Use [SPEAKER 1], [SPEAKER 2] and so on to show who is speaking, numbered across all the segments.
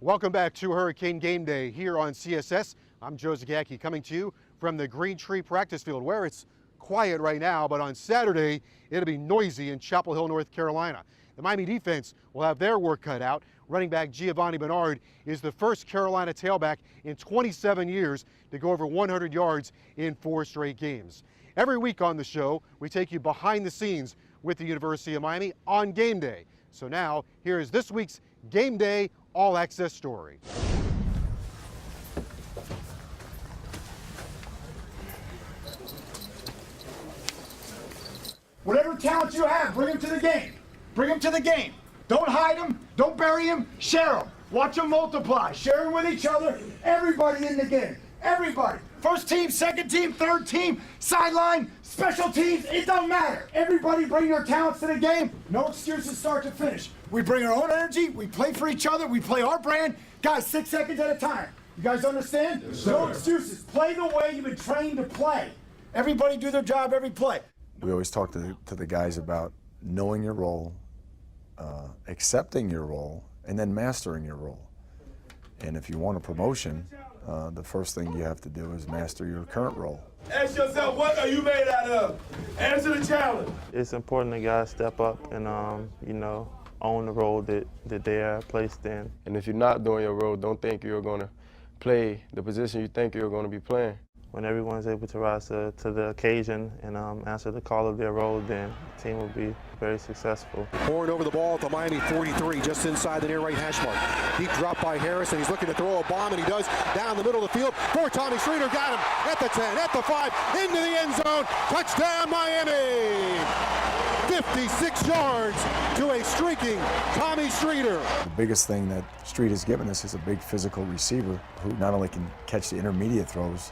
[SPEAKER 1] Welcome back to Hurricane Game Day here on CSS. I'm Joe Zagacki coming to you from the Green Tree practice field where it's quiet right now, but on Saturday it'll be noisy in Chapel Hill, North Carolina. The Miami defense will have their work cut out. Running back Giovanni Bernard is the first Carolina tailback in 27 years to go over 100 yards in 4 straight games. Every week on the show, we take you behind the scenes with the University of Miami on Game Day. So now, here is this week's Game Day All Access story.
[SPEAKER 2] Whatever talent you have, bring them to the game. Bring them to the game. Don't hide them. Don't bury them. Share them. Watch them multiply. Share them with each other. Everybody in the game. Everybody. First team, second team, third team, sideline, special teams. It don't matter. Everybody bring their talents to the game. No excuses start to finish. We bring our own energy. We play for each other. We play our brand. Guys, 6 seconds at a time. You guys understand? Yes, no excuses. Play the way you've been trained to play. Everybody do their job every play.
[SPEAKER 3] We always talk to the guys about knowing your role, accepting your role, and then mastering your role. And if you want a promotion, the first thing you have to do is master your current role.
[SPEAKER 4] Ask yourself, what are you made out of? Answer the challenge.
[SPEAKER 5] It's important that guys step up and, own the role that they are placed in.
[SPEAKER 6] And if you're not doing your role, don't think you're going to play the position you think you're going to be playing.
[SPEAKER 5] When everyone's able to rise to the occasion and answer the call of their role, then the team will be very successful.
[SPEAKER 1] Horn over the ball at the Miami 43, just inside the near right hash mark. Deep drop by Harris, and he's looking to throw a bomb, and he does down the middle of the field. For Tommy Streeter, got him at the 10, at the 5, into the end zone. Touchdown, Miami! 56 yards to a streaking Tommy Streeter.
[SPEAKER 3] The biggest thing that Street has given us is a big physical receiver who not only can catch the intermediate throws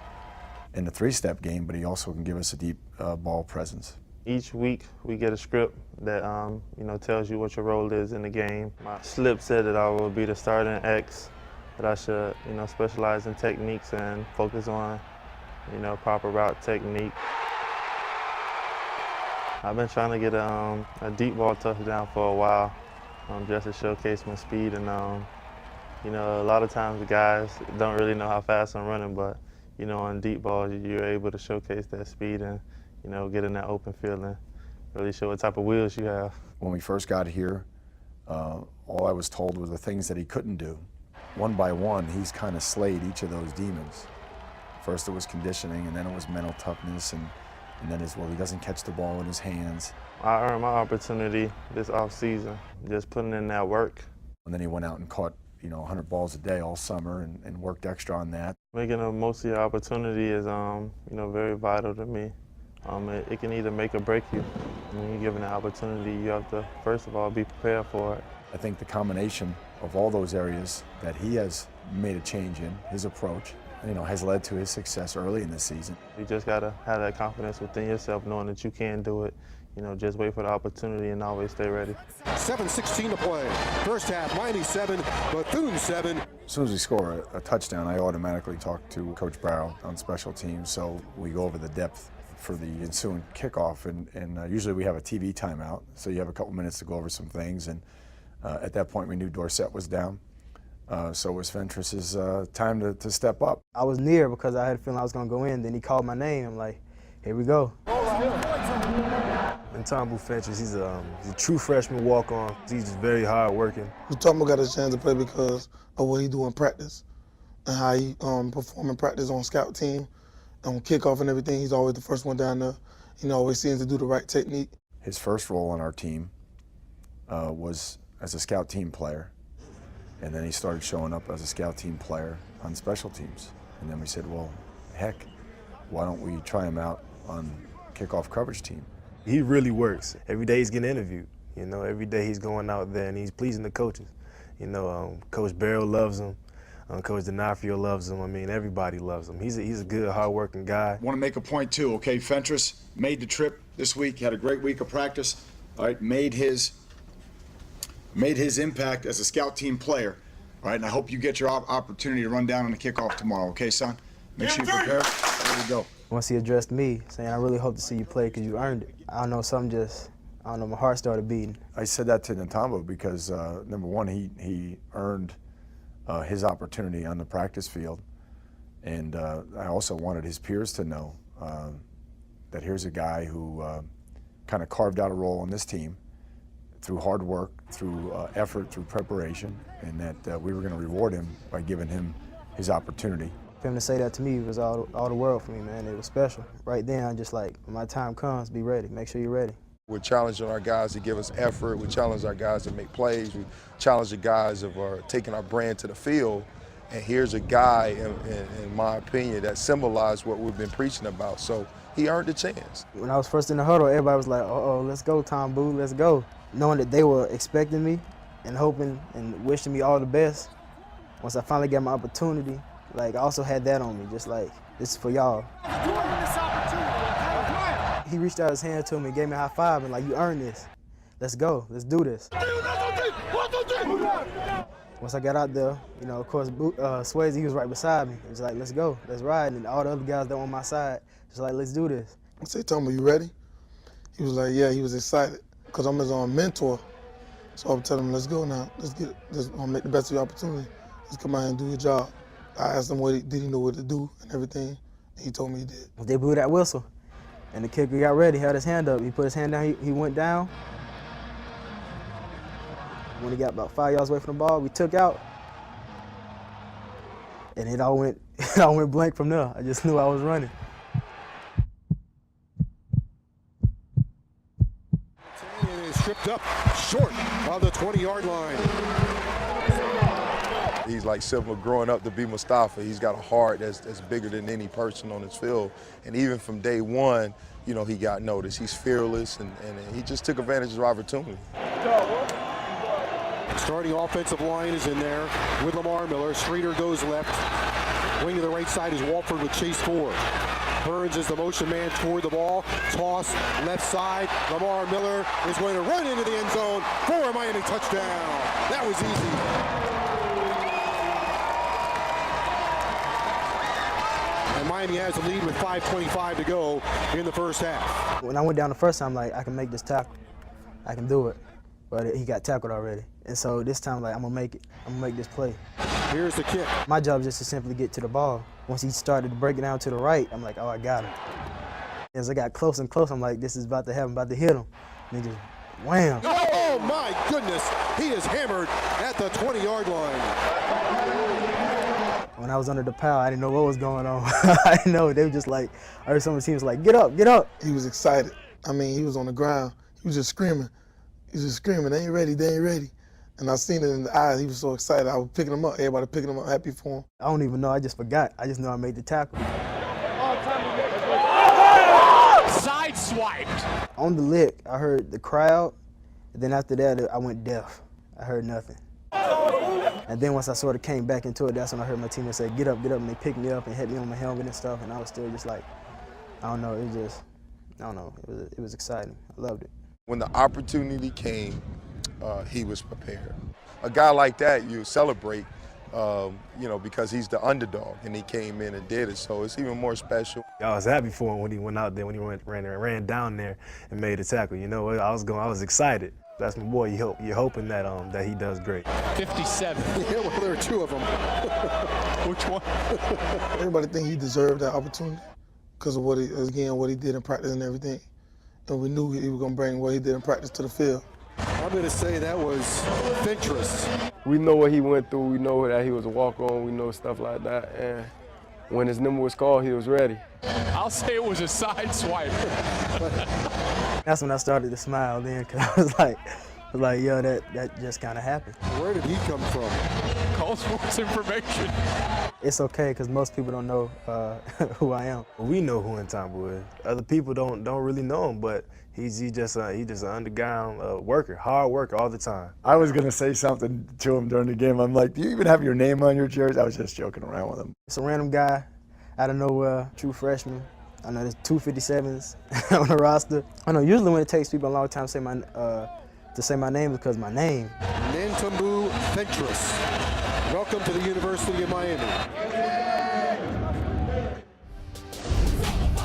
[SPEAKER 3] in the 3-step game, but he also can give us a deep ball presence.
[SPEAKER 5] Each week we get a script that tells you what your role is in the game. My slip said that I will be the starting X, that I should specialize in techniques and focus on proper route technique. I've been trying to get a deep ball touchdown for a while, just to showcase my speed. And a lot of times the guys don't really know how fast I'm running, but on deep balls, you're able to showcase that speed and, get in that open field and really show what type of wheels you have.
[SPEAKER 3] When we first got here, all I was told was the things that he couldn't do. One by one, he's kind of slayed each of those demons. First it was conditioning, and then it was mental toughness, and then he doesn't catch the ball in his hands.
[SPEAKER 5] I earned my opportunity this offseason, just putting in that work. And
[SPEAKER 3] then he went out and caught 100 balls a day all summer and worked extra on that.
[SPEAKER 5] Making the most of your opportunity is, very vital to me. It can either make or break you. When you're given the opportunity, you have to, first of all, be prepared for it.
[SPEAKER 3] I think the combination of all those areas that he has made a change in, his approach, has led to his success early in the season.
[SPEAKER 5] You just got to have that confidence within yourself, knowing that you can do it. Just wait for the opportunity and always stay ready.
[SPEAKER 1] 7:16 to play. First half, Miami 7, Bethune 7.
[SPEAKER 3] As soon as we score a touchdown, I automatically talk to Coach Barrow on special teams, so we go over the depth for the ensuing kickoff, and usually we have a TV timeout, so you have a couple minutes to go over some things, and at that point we knew Dorsett was down, so it was Ventress's time to step up.
[SPEAKER 7] I was near because I had a feeling I was going to go in, then he called my name. I'm like, here we go. And Tom Ventress, he's a true freshman walk-on. He's just very hard-working.
[SPEAKER 8] Tom got a chance to play because of what he do in practice and how he perform in practice on scout team, on kickoff and everything. He's always the first one down there. Always seems to do the right technique.
[SPEAKER 3] His first role on our team was as a scout team player, and then he started showing up as a scout team player on special teams. And then we said, well, heck, why don't we try him out on kickoff coverage team?
[SPEAKER 7] He really works. Every day he's getting interviewed. Every day he's going out there and he's pleasing the coaches. Coach Barrow loves him. Coach D'Onofrio loves him. I mean, everybody loves him. He's a good, hard-working guy.
[SPEAKER 2] Want to make a point too, okay? Ventress made the trip this week. Had a great week of practice. All right, made his impact as a scout team player. All right, and I hope you get your opportunity to run down on the kickoff tomorrow, okay, son? Make sure you prepare. There we go.
[SPEAKER 7] Once he addressed me, saying, I really hope to see you play because you earned it. I don't know, my heart started beating.
[SPEAKER 3] I said that to Ntambo because, number one, he earned his opportunity on the practice field. And I also wanted his peers to know that here's a guy who kind of carved out a role on this team through hard work, through effort, through preparation, and that we were going to reward him by giving him his opportunity.
[SPEAKER 7] For him to say that to me was all the world for me, man. It was special. Right then, I'm just like, when my time comes, be ready. Make sure you're ready.
[SPEAKER 9] We're challenging our guys to give us effort. We challenge our guys to make plays. We challenge the guys of taking our brand to the field. And here's a guy, in my opinion, that symbolized what we've been preaching about. So he earned the chance.
[SPEAKER 7] When I was first in the huddle, everybody was like, uh-oh, let's go, Tom Boo, let's go. Knowing that they were expecting me and hoping and wishing me all the best. Once I finally got my opportunity, like, I also had that on me, just like, this is for y'all. He reached out his hand to me and gave me a high five and like, you earned this. Let's go, let's do this. Once I got out there, you know, of course, Swayze, he was right beside me. He was like, let's go, let's ride. And all the other guys that were on my side, just like, let's do this.
[SPEAKER 8] I said, Tom, are you ready? He was like, yeah, he was excited because I'm his mentor. So I'm telling him, let's go now. Let's get it. Let's make the best of your opportunity. Let's come out and do your job. I asked him, did he know what to do and everything? And he told me he did.
[SPEAKER 7] They blew that whistle. And the kicker got ready, held his hand up. He put his hand down, he went down. When he got about 5 yards away from the ball, we took out. And it all went blank from there. I just knew I was running.
[SPEAKER 1] And is stripped up short of the 20-yard line.
[SPEAKER 9] He's like Silva growing up to be Mustafa. He's got a heart that's bigger than any person on his field. And even from day one, you know, he got noticed. He's fearless, and he just took advantage of his opportunity.
[SPEAKER 1] Starting offensive line is in there with Lamar Miller. Streeter goes left. Wing to the right side is Walford with Chase Ford. Burns is the motion man toward the ball. Toss left side. Lamar Miller is going to run into the end zone for a Miami touchdown. That was easy. And Miami has the lead with 5:25 to go in the first half.
[SPEAKER 7] When I went down the first time, like, I can make this tackle. I can do it. But he got tackled already. And so this time, like, I'm gonna make it. I'm gonna make this play.
[SPEAKER 1] Here's the kick.
[SPEAKER 7] My job is just to simply get to the ball. Once he started to break it down to the right, I'm like, oh, I got him. As I got close and close, I'm like, this is about to happen, about to hit him. And he just, wham.
[SPEAKER 1] Oh my goodness, he is hammered at the 20-yard line.
[SPEAKER 7] When I was under the power, I didn't know what was going on. I didn't know. They were just like, I heard some of the teams like, get up, get up.
[SPEAKER 8] He was excited. I mean, he was on the ground. He was just screaming. He was just screaming, they ain't ready, they ain't ready. And I seen it in the eyes. He was so excited. I was picking him up. Everybody picking him up, happy for him.
[SPEAKER 7] I don't even know. I just forgot. I just know I made the tackle.
[SPEAKER 1] Sideswiped.
[SPEAKER 7] On the lick, I heard the crowd. And then after that, I went deaf. I heard nothing. And then once I sort of came back into it, that's when I heard my teammates say, get up, and they picked me up and hit me on my helmet and stuff. And I was still just like, I don't know. It was just, I don't know. It was exciting. I loved it.
[SPEAKER 9] When the opportunity came, he was prepared. A guy like that, you celebrate, you know, because he's the underdog, and he came in and did it, so it's even more special.
[SPEAKER 7] I was happy for him when he went out there, when he ran down there and made a tackle. You know, I was excited. That's my boy. You're hoping that that he does great.
[SPEAKER 1] 57. Yeah, well, there are two of them. Which one?
[SPEAKER 8] Everybody think he deserved that opportunity because of what he did in practice and everything. And we knew he was going to bring what he did in practice to the field.
[SPEAKER 1] I'm going to say that was Ventress.
[SPEAKER 6] We know what he went through. We know that he was a walk-on. We know stuff like that. And when his number was called, he was ready.
[SPEAKER 10] I'll say it was a side swipe.
[SPEAKER 7] That's when I started to smile then, because I was like, yo, that just kind of happened.
[SPEAKER 1] Where did he come from?
[SPEAKER 10] Call sports information.
[SPEAKER 7] It's okay, because most people don't know who I am. We know who Ntambu is. Other people don't really know him, but he's just an underground worker, hard worker all the time.
[SPEAKER 3] I was going to say something to him during the game. I'm like, do you even have your name on your jersey? I was just joking around with him.
[SPEAKER 7] It's a random guy out of nowhere, true freshman. I know there's 257s on the roster. I know usually when it takes people a long time to say my name because my name.
[SPEAKER 1] Ntambu Ventress. Welcome to the University of Miami.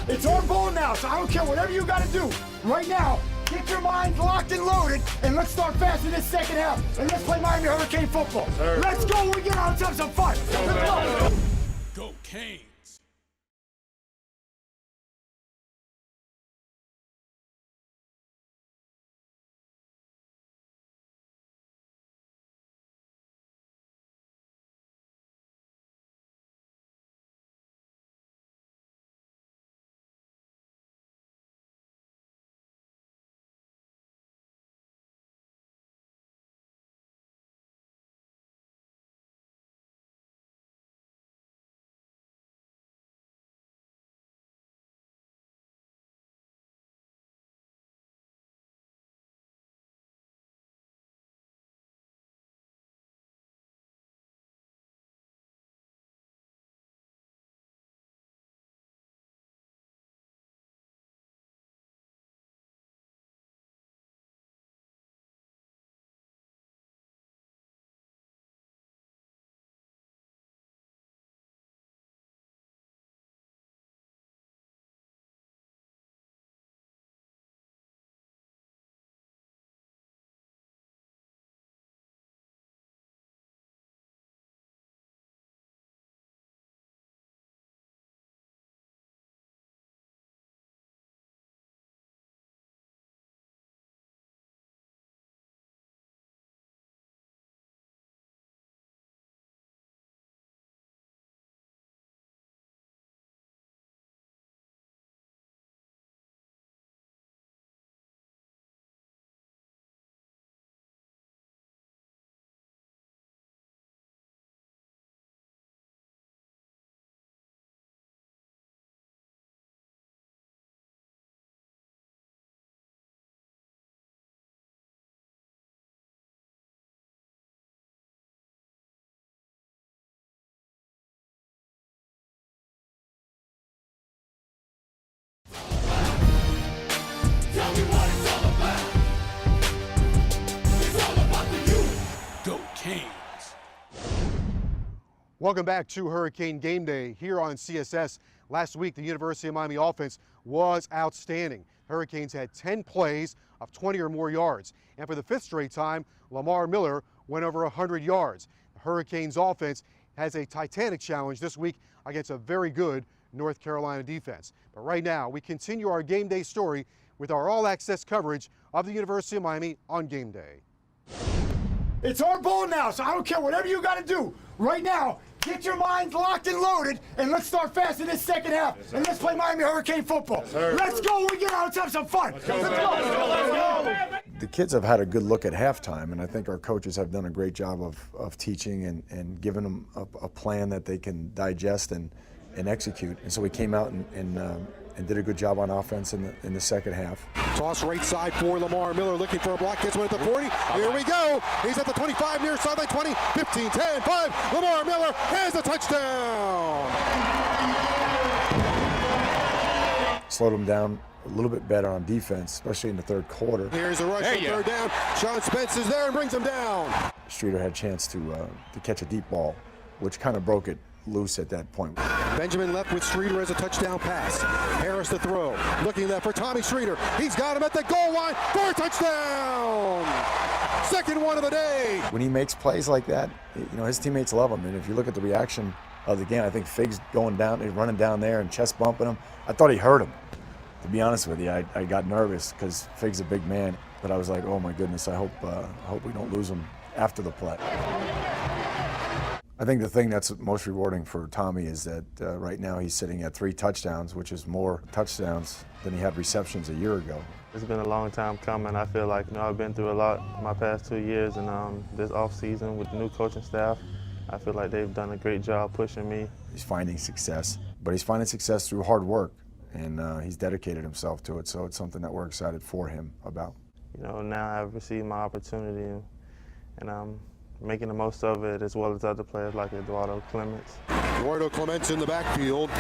[SPEAKER 2] It's our ball now, so I don't care whatever you got to do. Right now, get your minds locked and loaded, and let's start fast in this second half. And let's play Miami Hurricane football. Let's go. We get out and have some fun. Let's go.
[SPEAKER 10] Go Canes. Go Canes.
[SPEAKER 1] Welcome back to Hurricane Game Day here on CSS. Last week, the University of Miami offense was outstanding. Hurricanes had 10 plays of 20 or more yards. And for the fifth straight time, Lamar Miller went over 100 yards. The Hurricanes offense has a titanic challenge this week against a very good North Carolina defense. But right now, we continue our Game Day story with our all-access coverage of the University of Miami on Game Day.
[SPEAKER 2] It's our ball now, so I don't care whatever you got to do. Right now, get your minds locked and loaded, and let's start fast in this second half. And let's play Miami Hurricane football. Let's go. We get out and have some fun. Let's go.
[SPEAKER 3] The kids have had a good look at halftime, and I think our coaches have done a great job of teaching and giving them a plan that they can digest and execute. And so we came out and did a good job on offense in the second half.
[SPEAKER 1] Toss right side for Lamar Miller, looking for a block, gets one at the 40. Here we go. He's at the 25, near sideline 20, 15, 10, 5. Lamar Miller has a touchdown.
[SPEAKER 3] Slowed them down a little bit better on defense, especially in the third quarter.
[SPEAKER 1] Here's a rush on third down. Sean Spence is there and brings him down.
[SPEAKER 3] Streeter had a chance to catch a deep ball, which kind of broke it loose at that point.
[SPEAKER 1] Benjamin left with Streeter as a touchdown pass. Harris to throw. Looking left for Tommy Streeter. He's got him at the goal line for a touchdown. Second one of the day.
[SPEAKER 3] When he makes plays like that, his teammates love him. And if you look at the reaction of the game, I think Fig's going down, he's running down there and chest bumping him. I thought he hurt him. To be honest with you, I got nervous because Fig's a big man. But I was like, oh my goodness, I hope we don't lose him after the play. I think the thing that's most rewarding for Tommy is that right now he's sitting at 3 touchdowns, which is more touchdowns than he had receptions a year ago.
[SPEAKER 5] It's been a long time coming. I feel like I've been through a lot my past 2 years, and this off season with the new coaching staff, I feel like they've done a great job pushing me.
[SPEAKER 3] He's finding success, but he's finding success through hard work, and he's dedicated himself to it, so it's something that we're excited for him about.
[SPEAKER 5] Now I've received my opportunity, and I'm making the most of it, as well as other players like Eduardo Clements.
[SPEAKER 1] Eduardo Clements in the backfield.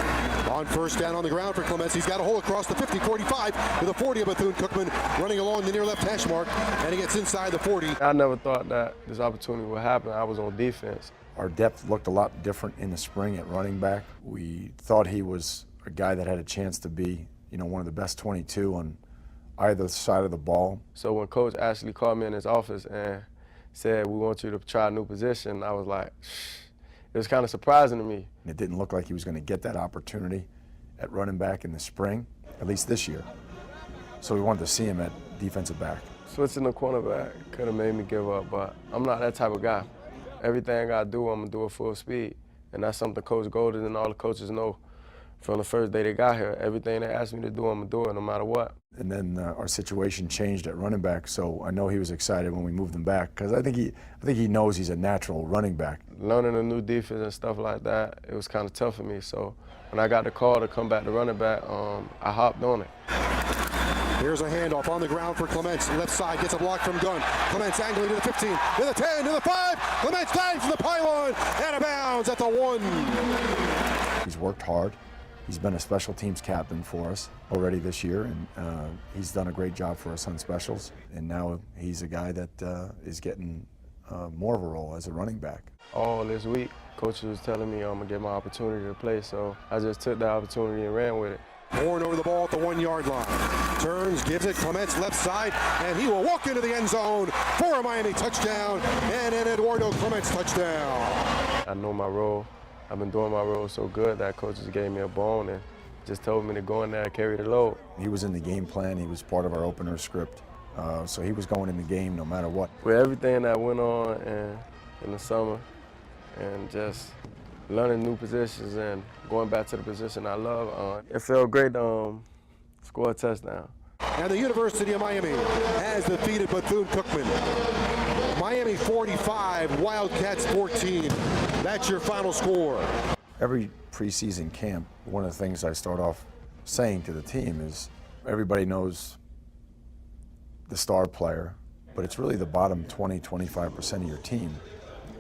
[SPEAKER 1] On first down on the ground for Clements. He's got a hole across the 50-45 to the 40 of Bethune-Cookman, running along the near left hash mark, and he gets inside the 40.
[SPEAKER 6] I never thought that this opportunity would happen. I was on defense.
[SPEAKER 3] Our depth looked a lot different in the spring at running back. We thought he was a guy that had a chance to be, one of the best 22 either side of the ball.
[SPEAKER 6] So when Coach actually called me in his office and said, we want you to try a new position, I was like, shh. It was kind of surprising to me.
[SPEAKER 3] It didn't look like he was going to get that opportunity at running back in the spring, at least this year. So we wanted to see him at defensive back.
[SPEAKER 6] Switching the cornerback could have made me give up, but I'm not that type of guy. Everything I do, I'm going to do it full speed. And that's something Coach Golden and all the coaches know from the first day they got here. Everything they asked me to do, I'm going to do it no matter what.
[SPEAKER 3] And then our situation changed at running back, so I know he was excited when we moved him back because I think he knows he's a natural running back.
[SPEAKER 6] Learning a new defense and stuff like that, it was kind of tough for me. So when I got the call to come back to running back, I hopped on it.
[SPEAKER 1] Here's a handoff on the ground for Clements. Left side gets a block from Gunn. Clements angling to the 15, to the 10, to the 5. Clements dives to the pylon, out of bounds at the 1.
[SPEAKER 3] He's worked hard. He's been a special teams captain for us already this year, and he's done a great job for us on specials. And now he's a guy that is getting more of a role as a running back.
[SPEAKER 6] All this week, Coach was telling me I'm going to get my opportunity to play, so I just took the opportunity and ran with it.
[SPEAKER 1] Horn over the ball at the 1-yard line. Turns, gives it, Clements left side, and he will walk into the end zone for a Miami touchdown, and an Eduardo Clements touchdown.
[SPEAKER 6] I know my role. I've been doing my role so good that coach just gave me a bone and just told me to go in there and carry the load.
[SPEAKER 3] He was in the game plan. He was part of our opener script. So he was going in the game no matter what.
[SPEAKER 6] With everything that went on in the summer and just learning new positions and going back to the position I love, it felt great to score a touchdown.
[SPEAKER 1] And the University of Miami has defeated Bethune-Cookman. Miami 45, Wildcats 14. That's your final score.
[SPEAKER 3] Every preseason camp, one of the things I start off saying to the team is everybody knows the star player, but it's really the bottom 20, 25% of your team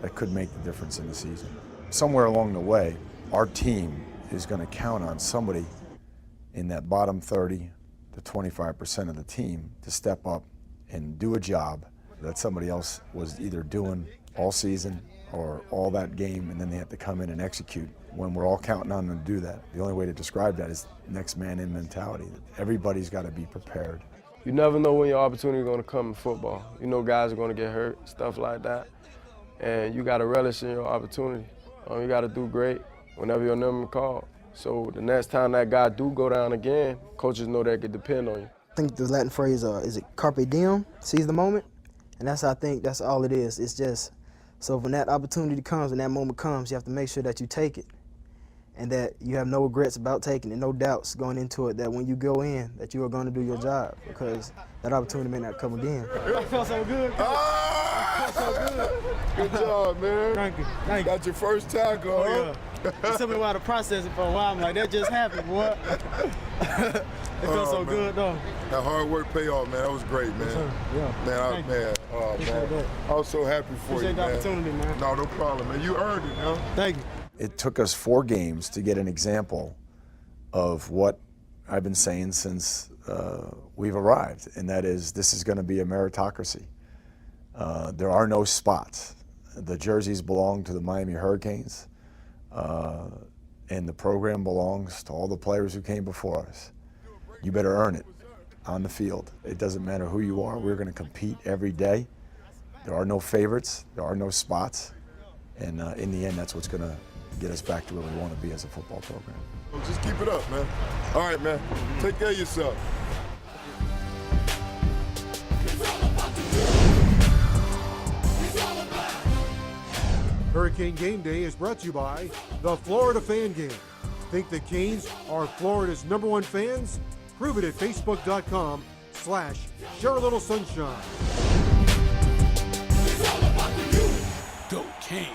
[SPEAKER 3] that could make the difference in the season. Somewhere along the way, our team is going to count on somebody in that bottom 30 to 25% of the team to step up and do a job that somebody else was either doing all season or all that game, and then they have to come in and execute. When we're all counting on them to do that, the only way to describe that is next man in mentality. Everybody's got to be prepared.
[SPEAKER 6] You never know when your opportunity is going to come in football. You know guys are going to get hurt, stuff like that, and you got to relish in your opportunity. You got to do great whenever your number is called. So the next time that guy do go down again, coaches know they can depend on you.
[SPEAKER 11] I think the Latin phrase is it carpe diem, seize the moment, and I think that's all it is. It's just, so when that opportunity comes, when that moment comes, you have to make sure that you take it and that you have no regrets about taking it, no doubts going into it, that when you go in, that you are going to do your job, because that opportunity may not come again.
[SPEAKER 4] I felt so good. I felt so good. Good job, man.
[SPEAKER 11] Thank you. Thank you.
[SPEAKER 4] Got your first tackle, huh?
[SPEAKER 11] It took me a while to process it for a while. I'm like, that just happened, boy. It felt so good, though.
[SPEAKER 4] That hard work pay off, man. That was great, man.
[SPEAKER 11] Yeah.
[SPEAKER 4] Man, I was so happy for
[SPEAKER 11] Appreciate
[SPEAKER 4] you,
[SPEAKER 11] the
[SPEAKER 4] man.
[SPEAKER 11] opportunity, man.
[SPEAKER 4] No problem, man. You earned it, man.
[SPEAKER 11] Thank you.
[SPEAKER 3] It took us 4 games to get an example of what I've been saying since we've arrived, and that is this is going to be a meritocracy. There are no spots. The jerseys belong to the Miami Hurricanes, and the program belongs to all the players who came before us. You better earn it on the field. It doesn't matter who you are. We're going to compete every day. There are no favorites. There are no spots. And in the end, that's what's going to get us back to where we want to be as a football program.
[SPEAKER 4] Well, just keep it up, man. All right, man. Take care of yourself.
[SPEAKER 1] Hurricane Game Day is brought to you by the Florida Fan Game. Think the Canes are Florida's #1 fans? Prove it at facebook.com/ShareALittleSunshine.
[SPEAKER 10] Go Canes.